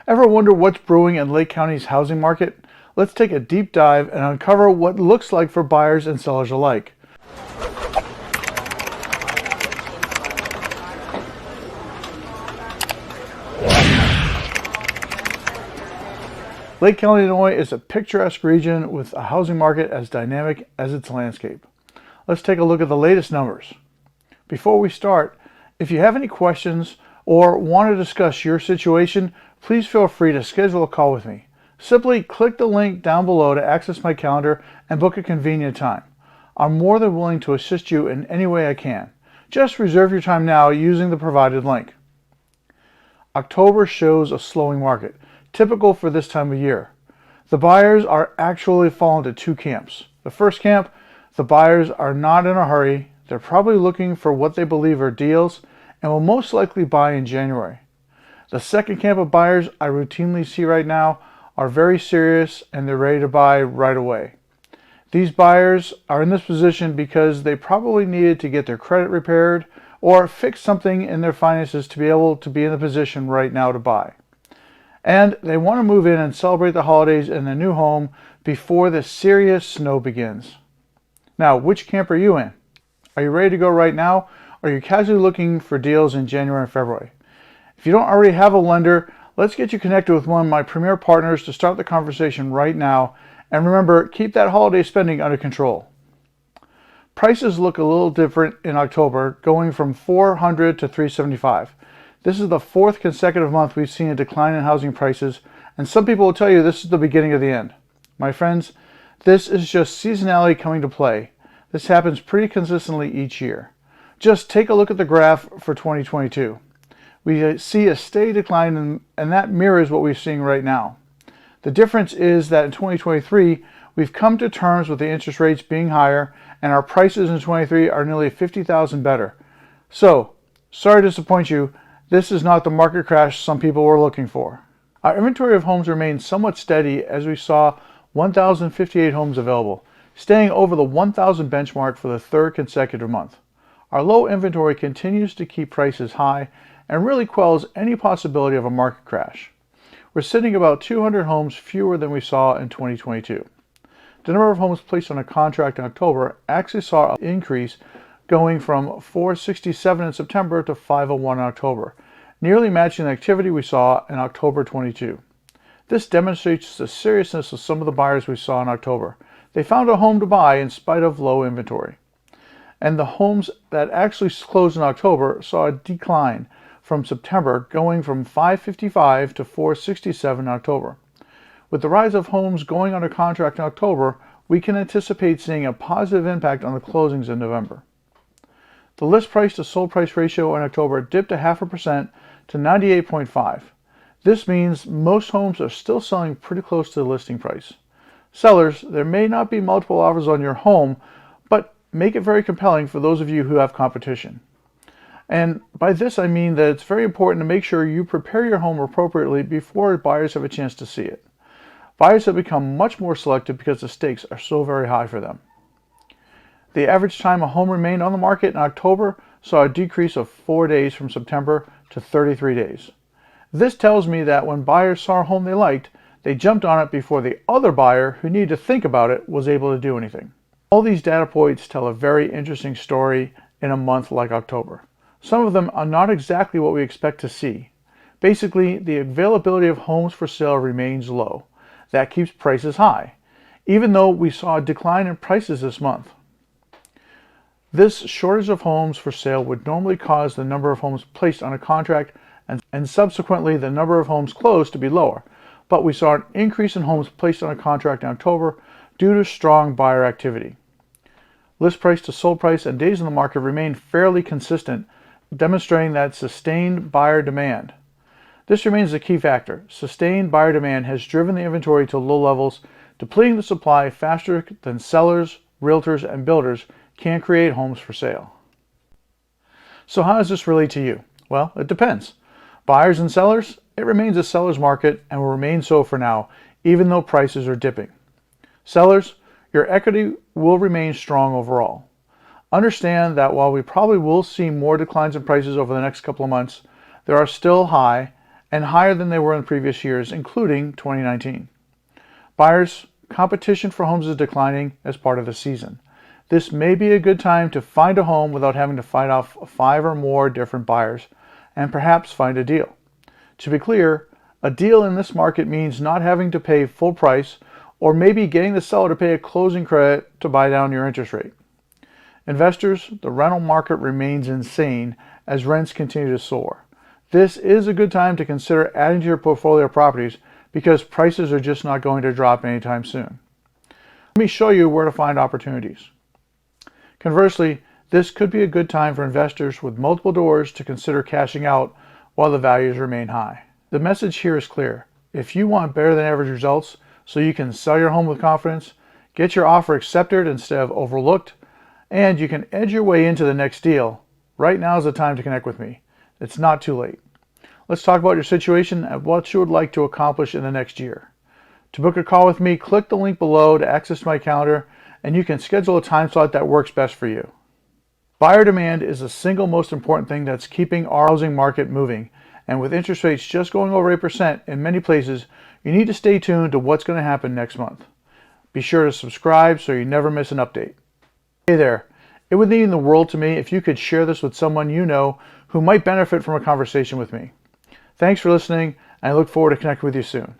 Ever wonder what's brewing in Lake County's housing market? Let's take a deep dive and uncover what it looks like for buyers and sellers alike. Lake County, Illinois is a picturesque region with a housing market as dynamic as its landscape. Let's take a look at the latest numbers. Before we start, if you have any questions or want to discuss your situation, please feel free to schedule a call with me. Simply click the link down below to access my calendar and book a convenient time. I'm more than willing to assist you in any way I can. Just reserve your time now using the provided link. October shows a slowing market, typical for this time of year. The buyers are actually falling into two camps. The first camp, the buyers are not in a hurry. They're probably looking for what they believe are deals and will most likely buy in January. The second camp of buyers I routinely see right now are very serious and they're ready to buy right away. These buyers are in this position because they probably needed to get their credit repaired or fix something in their finances to be able to be in the position right now to buy. And they want to move in and celebrate the holidays in their new home before the serious snow begins. Now, which camp are you in? Are you ready to go right now? Or are you casually looking for deals in January and February? If you don't already have a lender, let's get you connected with one of my premier partners to start the conversation right now. And remember, keep that holiday spending under control. Prices look a little different in October, going from $400 to $375. This is the fourth consecutive month we've seen a decline in housing prices, and some people will tell you this is the beginning of the end. My friends, this is just seasonality coming to play. This happens pretty consistently each year. Just take a look at the graph for 2022. We see a steady decline, and that mirrors what we're seeing right now. The difference is that in 2023, we've come to terms with the interest rates being higher, and our prices in 2023 are nearly $50,000 better. So, sorry to disappoint you, this is not the market crash some people were looking for. Our inventory of homes remained somewhat steady as we saw 1,058 homes available, staying over the 1,000 benchmark for the third consecutive month. Our low inventory continues to keep prices high and really quells any possibility of a market crash. We're sitting about 200 homes fewer than we saw in 2022. The number of homes placed on a contract in October actually saw an increase, going from 467 in September to 501 in October, nearly matching the activity we saw in October 22. This demonstrates the seriousness of some of the buyers we saw in October. They found a home to buy in spite of low inventory. And the homes that actually closed in October saw a decline from September, going from 555 to 467 in October. With the rise of homes going under contract in October, we can anticipate seeing a positive impact on the closings in November. The list price to sold price ratio in October dipped 0.5% to 98.5. This means most homes are still selling pretty close to the listing price. Sellers, there may not be multiple offers on your home, but make it very compelling for those of you who have competition. And by this I mean that it's very important to make sure you prepare your home appropriately before buyers have a chance to see it. Buyers have become much more selective because the stakes are so very high for them. The average time a home remained on the market in October saw a decrease of 4 days from September to 33 days. This tells me that when buyers saw a home they liked, they jumped on it before the other buyer who needed to think about it was able to do anything. All these data points tell a very interesting story in a month like October. Some of them are not exactly what we expect to see. Basically, the availability of homes for sale remains low. That keeps prices high, even though we saw a decline in prices this month. This shortage of homes for sale would normally cause the number of homes placed on a contract and subsequently the number of homes closed to be lower. But we saw an increase in homes placed on a contract in October due to strong buyer activity. List price to sold price and days in the market remained fairly consistent, demonstrating that sustained buyer demand. This remains a key factor. Sustained buyer demand has driven the inventory to low levels, depleting the supply faster than sellers, realtors, and builders can create homes for sale. So how does this relate to you? Well, it depends. Buyers and sellers, it remains a seller's market and will remain so for now, even though prices are dipping. Sellers, your equity will remain strong overall. Understand that while we probably will see more declines in prices over the next couple of months, they are still high and higher than they were in previous years, including 2019. Buyers, competition for homes is declining as part of the season. This may be a good time to find a home without having to fight off 5 or more different buyers and perhaps find a deal. To be clear, a deal in this market means not having to pay full price or maybe getting the seller to pay a closing credit to buy down your interest rate. Investors, the rental market remains insane as rents continue to soar. This is a good time to consider adding to your portfolio of properties because prices are just not going to drop anytime soon. Let me show you where to find opportunities. Conversely, this could be a good time for investors with multiple doors to consider cashing out while the values remain high. The message here is clear. If you want better than average results so you can sell your home with confidence, get your offer accepted instead of overlooked, and you can edge your way into the next deal, right now is the time to connect with me. It's not too late. Let's talk about your situation and what you would like to accomplish in the next year. To book a call with me, click the link below to access my calendar, and you can schedule a time slot that works best for you. Buyer demand is the single most important thing that's keeping our housing market moving, and with interest rates just going over 8% in many places, you need to stay tuned to what's going to happen next month. Be sure to subscribe so you never miss an update. Hey there, it would mean the world to me if you could share this with someone you know who might benefit from a conversation with me. Thanks for listening, and I look forward to connecting with you soon.